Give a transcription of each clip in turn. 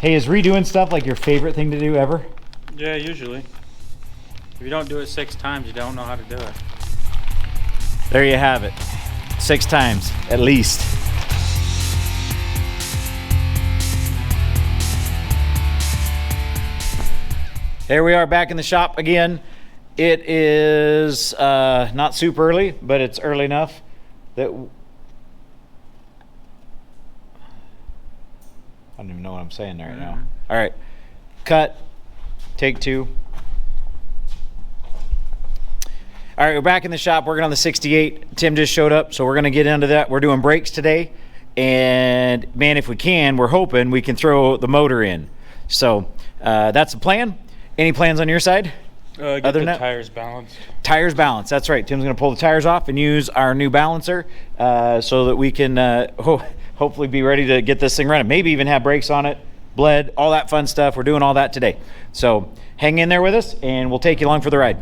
Hey, is redoing stuff like your favorite thing to do ever? Yeah, usually. If you don't do it 6 times, you don't know how to do it. There you have it. 6 times, at least. Here we are back in the shop again. It is not super early, but it's early enough that I don't even know what I'm saying right now. All right, cut, take 2. All right, we're back in the shop working on the 68. Tim just showed up, so we're gonna get into that. We're doing brakes today, and man, if we can, we're hoping we can throw the motor in. So that's the plan. Any plans on your side? Get Other the than that? tires balanced. Tires balanced, that's right. Tim's gonna pull the tires off and use our new balancer so that we can hopefully be ready to get this thing running. Maybe even have brakes on it, bled, all that fun stuff. We're doing all that today. So hang in there with us and we'll take you along for the ride.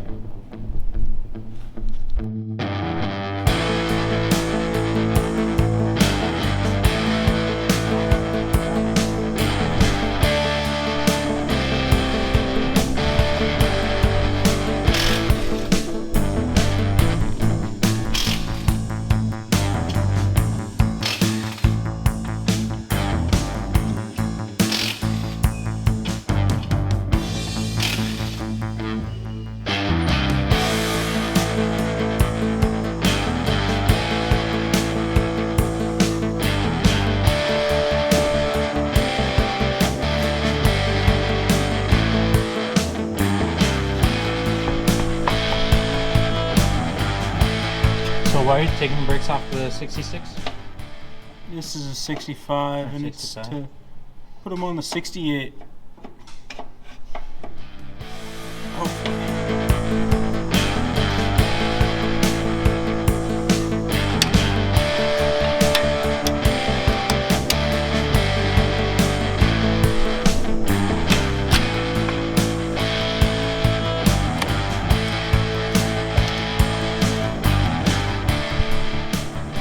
So why are you taking the brakes off the 66? This is a 65 and it's 65. to put them on the 68. Hopefully.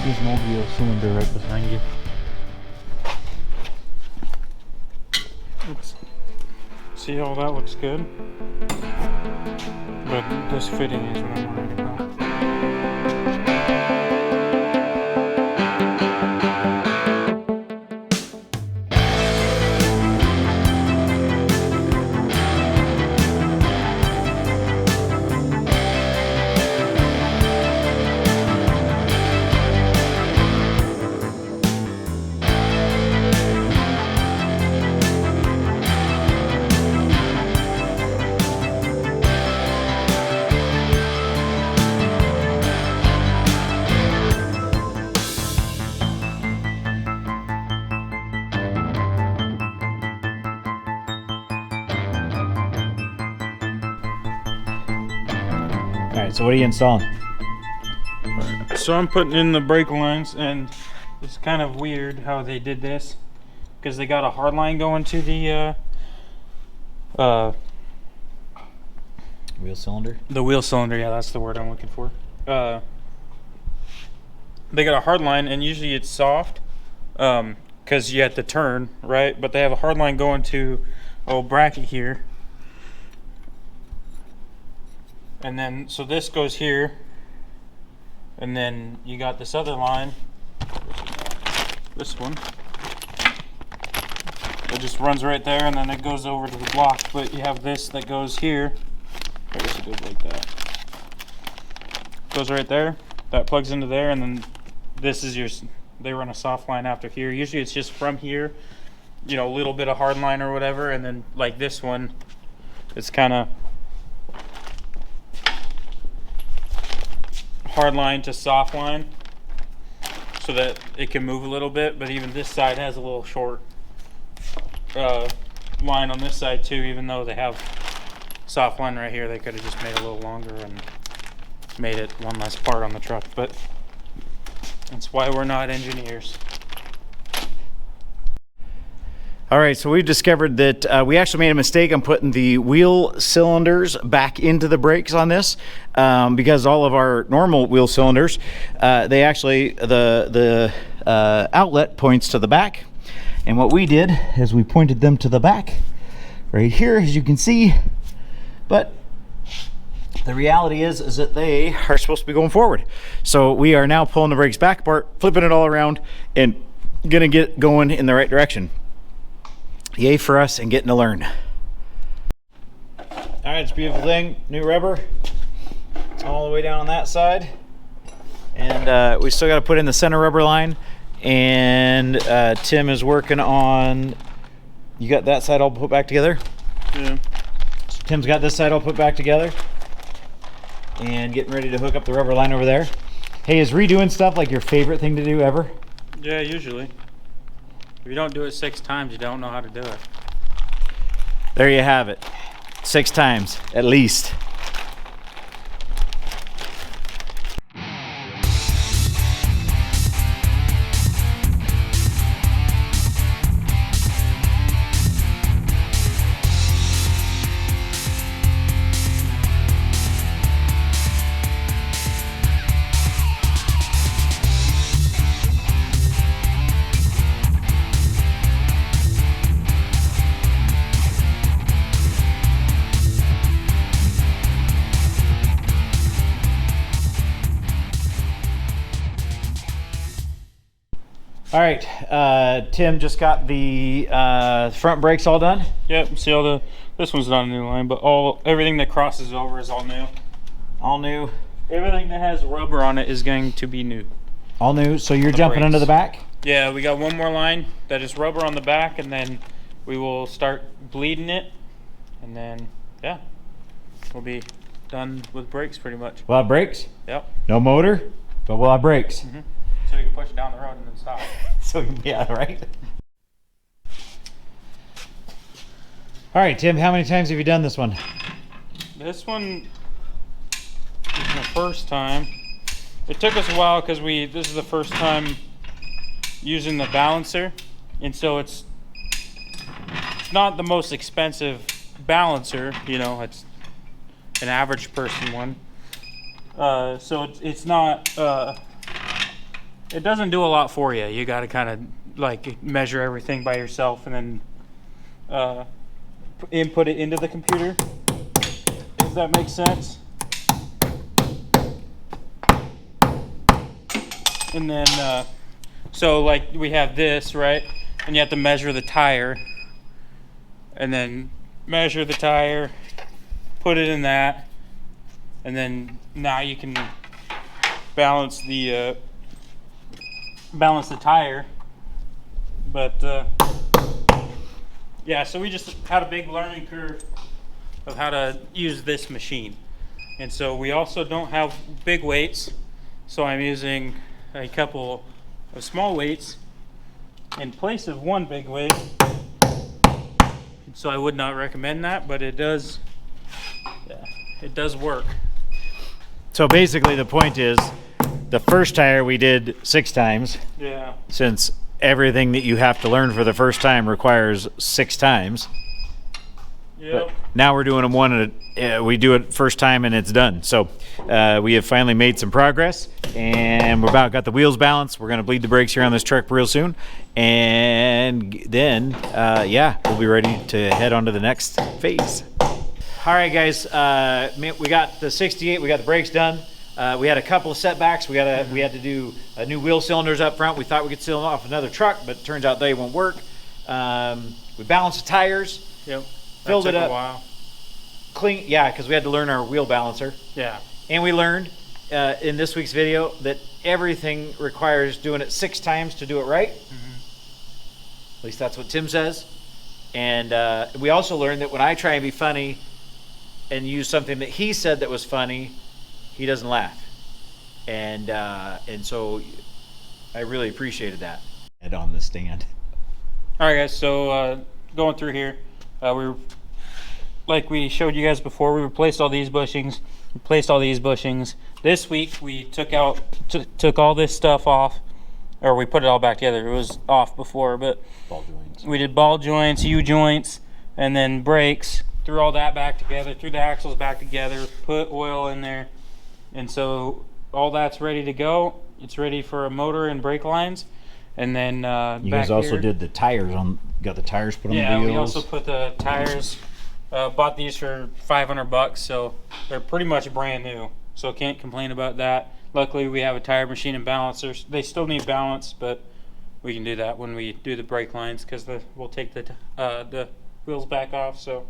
There's an old wheel cylinder right behind you. See how that looks good? But this fitting is what I'm worried about. All right, so what are you installing? So I'm putting in the brake lines, and it's kind of weird how they did this because they got a hard line going to the Wheel cylinder? wheel cylinder. Yeah, that's the word I'm looking for. They got a hard line, and usually it's soft because you have to turn, right? But they have a hard line going to a little bracket here. And then, so this goes here, and then you got this other line, this one, it just runs right there, and then it goes over to the block. But you have this that goes here, I guess it goes like that, goes right there, that plugs into there, and then this is your, they run a soft line after here. Usually it's just from here, you know, a little bit of hard line or whatever, and then like this one, it's kind of hard line to soft line so that it can move a little bit. But even this side has a little short line on this side too. Even though they have soft line right here, they could have just made it a little longer and made it one less part on the truck. But that's why we're not engineers. All right, so we've discovered that we actually made a mistake on putting the wheel cylinders back into the brakes on this because all of our normal wheel cylinders, they actually, the outlet points to the back, And what we did is we pointed them to the back right here, as you can see. But the reality is that they are supposed to be going forward. So we are now pulling the brakes back apart, flipping it all around, and gonna get going in the right direction. Yay for us and getting to learn. All right, it's a beautiful thing. New rubber all the way down on that side. And we still got to put in the center rubber line. And Tim is working on, you got that side all put back together? Yeah. So Tim's got this side all put back together. And getting ready to hook up the rubber line over there. Hey, is redoing stuff like your favorite thing to do ever? Yeah, usually. If you don't do it 6 times, you don't know how to do it. There you have it. 6 times, at least. All right, Tim just got the front brakes all done. Yep. See all the. This one's not a new line, but everything that crosses over is all new. All new. Everything that has rubber on it is going to be new. All new. So you're The jumping brakes. into the back? Yeah, we got one more line that is rubber on the back, and then we will start bleeding it, and then yeah, we'll be done with brakes pretty much. We'll have brakes? Yep. No motor, but we'll have brakes. Mm-hmm. So we can push it down the road and then stop. So yeah, right. All right, Tim, how many times have you done this one? This one is the first time. It took us a while because this is the first time using the balancer, and so it's not the most expensive balancer. You know, it's an average person one. So it's not. It doesn't do a lot for you. You got to kind of like measure everything by yourself and then input it into the computer. Does that make sense? And then, so like we have this, right? And you have to measure the tire. And then measure the tire, put it in that. And then now you can balance the tire. But yeah, so we just had a big learning curve of how to use this machine. And so we also don't have big weights, so I'm using a couple of small weights in place of one big weight. So I would not recommend that, but it does work. So basically the point is, the first tire we did 6 times. Yeah. Since everything that you have to learn for the first time requires 6 times. Yep. But now we're doing them one we do it first time and it's done. So we have finally made some progress, and we're about got the wheels balanced. We're going to bleed the brakes here on this truck real soon, and then yeah, we'll be ready to head on to the next phase. All right, guys, we got the 68. We got the brakes done. We had a couple of setbacks. We had to do new wheel cylinders up front. We thought we could seal them off another truck, but it turns out they won't work. We balanced the tires. Yep. Filled That it took up. a while. Clean, yeah, because we had to learn our wheel balancer. Yeah. And we learned in this week's video that everything requires doing it 6 times to do it right. Mm-hmm. At least that's what Tim says. And we also learned that when I try and be funny and use something that he said that was funny, he doesn't laugh. And so I really appreciated that. Head on the stand. All right, guys. So going through here, like we showed you guys before, we replaced all these bushings, replaced all these bushings. This week we took all this stuff off, or we put it all back together. It was off before, but Ball joints. we did ball joints, U-joints, and then brakes. Threw all that back together, threw the axles back together, put oil in there, and so all that's ready to go. It's ready for a motor and brake lines. And then You back guys also here, did the tires on. Got the tires put on yeah, the wheels. we also put the tires. Bought these for $500, so they're pretty much brand new. So can't complain about that. Luckily, we have a tire machine and balancers. They still need balance, but we can do that when we do the brake lines because we'll take the wheels back off. So,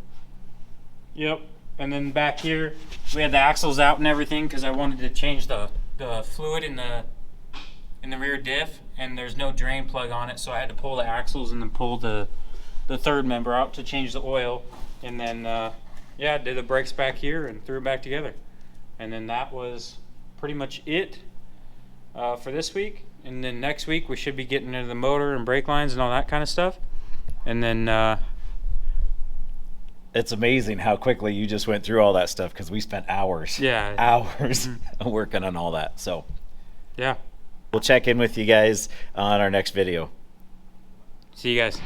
yep. And then back here, we had the axles out and everything because I wanted to change the fluid in the rear diff, and there's no drain plug on it, so I had to pull the axles and then pull the third member out to change the oil. And then, yeah, did the brakes back here and threw it back together. And then that was pretty much it for this week. And then next week we should be getting into the motor and brake lines and all that kind of stuff. And then It's amazing how quickly you just went through all that stuff because we spent hours, Yeah. hours working on all that. So yeah, we'll check in with you guys on our next video. see you guys.